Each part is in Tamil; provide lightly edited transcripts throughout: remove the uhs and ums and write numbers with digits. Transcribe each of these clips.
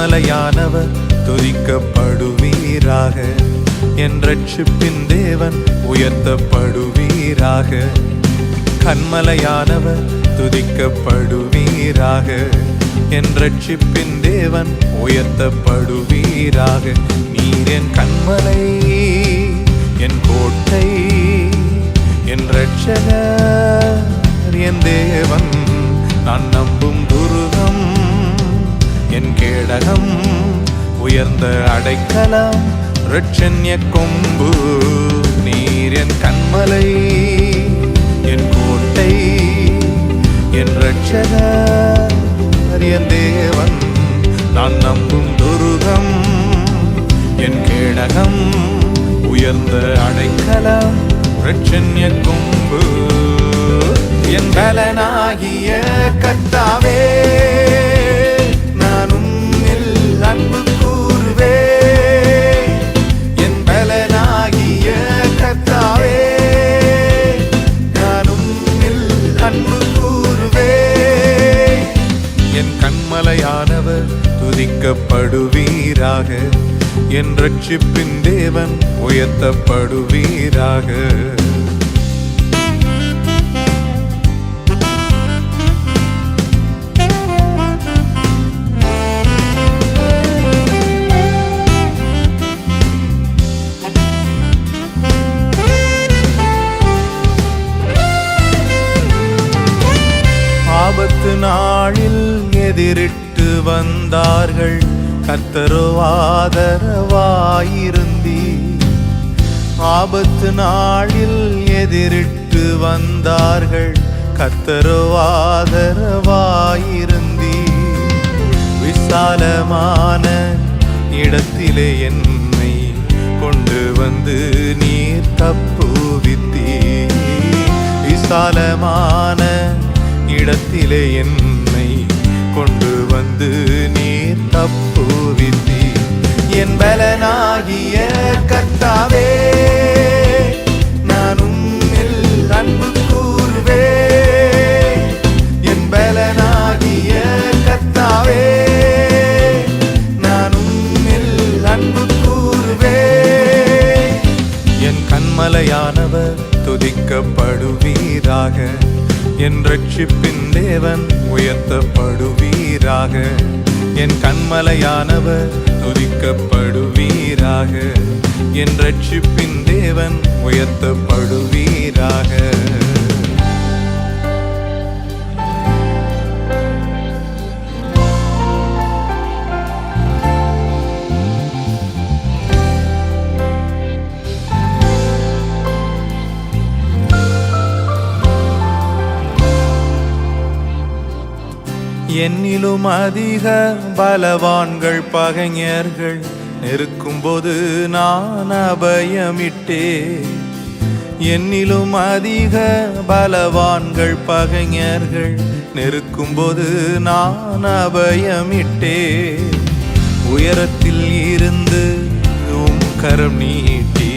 கன்மலையானவர் துதிக்கப்படுவீராக. என் ரட்சிப்பின் தேவன் உயர்த்தப்படுவீராக. கன்மலையானவர் துதிக்கப்படுவீராக. என் ரட்சிப்பின் தேவன் உயர்த்தப்படுவீராக. நீர் என் கன்மலை, என் கோட்டை, என் ரட்சகர், என் தேவன், நான் நம்பும் துருகம், என் கேடகம், உயர்ந்த அடைக்கலம், இரட்சண்ய கொம்பு. நீர் என் கன்மலை, என் கோட்டை, என் ரட்சகர், என் தேவன், நான் நம்பும் துருகம், என் கேடகம், உயர்ந்த அடைக்கலம், இரட்சண்ய கொம்பு. என் பலனாகிய கர்த்தாவே, நான் உம்மில் அன்பு கூறுவே. என் பலனாகிய கர்த்தாவே, நான் உம்மில் அன்பு கூறுவே. என் கன்மலையானவர் துதிக்கப்படுவீராக. என் ரட்சிப்பின் தேவன் உயர்த்தப்படுவீராக. ஆபத்து நாளில் எதிரிட்டு வந்தார்கள், கர்த்தரோ ஆதரவாயிருந்தீர். ஆபத்து நாளில் எதிரிட்டு வந்தார்கள், கர்த்தரோ ஆதரவாயிருந்தீர். விசாலமான இடத்திலே என்னை கொண்டு வந்து நீர் தப்புவித்தீர். விசாலமான இடத்திலே என்னை கொண்டு வந்து நீர் தப்புவித்தீர். என் பலனாகிய கர்த்தாவே, நான் உம்மில் அன்பு கூறுவே. என் பலனாகிய கர்த்தாவே, நான் உம்மில் அன்பு கூறுவே. என் கன்மலையானவர் துதிக்கப்படுவீராக. என் ரட்சிப்பின் தேவன் உயர்த்தப்படுவீராக. என் கன்மலையானவர் துதிக்கப்படுவீராக. என் ரட்சிப்பின் தேவன் உயர்த்தப்படுவீராக. என்னிலும் அதிக பலவான்கள் பகைஞர்கள் நெருக்கும்போது நான் அபயமிட்டே. என்னிலும் அதிக பலவான்கள் பகைஞர்கள் நெருக்கும்போது நான் அபயமிட்டே. உயரத்தில் இருந்து உம் கரம் நீட்டி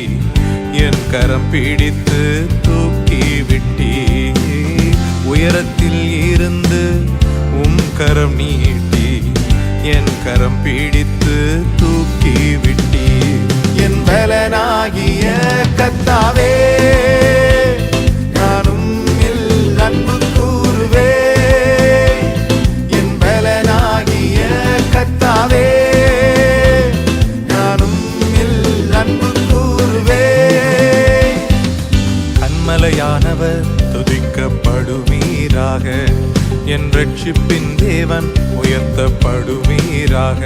என் கரம் பிடித்து தூக்கி விட்டீ. உயரத்தில் இருந்து உம் கரம் நீட்டி என் கரம் பிடித்து தூக்கி விட்டீ. என் பலனாகிய கர்த்தாவே, நான் உம்மில் அன்பு கூறுவே. என் பலனாகிய கர்த்தாவே, நான் உம்மில் அன்பு கூறுவே. கன்மலையானவர் துதிக்கப்படுவீராக. என் ரட்சிப்பின் தேவன் உயர்த்தப்படுவீராக.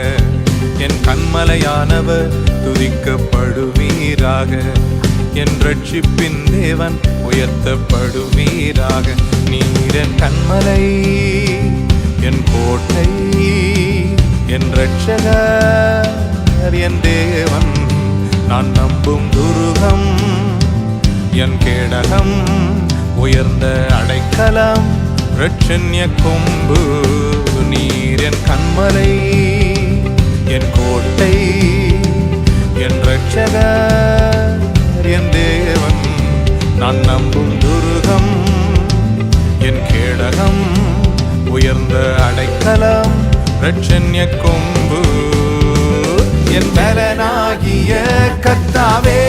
என் கன்மலையானவர் துதிக்கப்படுவீராக. என் ரட்சிப்பின் தேவன் உயர்த்தப்படுவீராக. நீர் என் கன்மலை, என் கோட்டை, என் ரட்சகர், என் தேவன், நான் நம்பும் துருகம், என் கேடகம், உயர்ந்த அடைக்கலம், இரட்சண்ய கொம்பு. நீர் என் கன்மலை, என் கோட்டை, என் ரட்சகர், என் தேவன், நான் நம்பும் துருகம், என் கேடகம், உயர்ந்த அடைக்கலம், ரட்சண்ய கொம்பு என் பலனாகிய கர்த்தாவே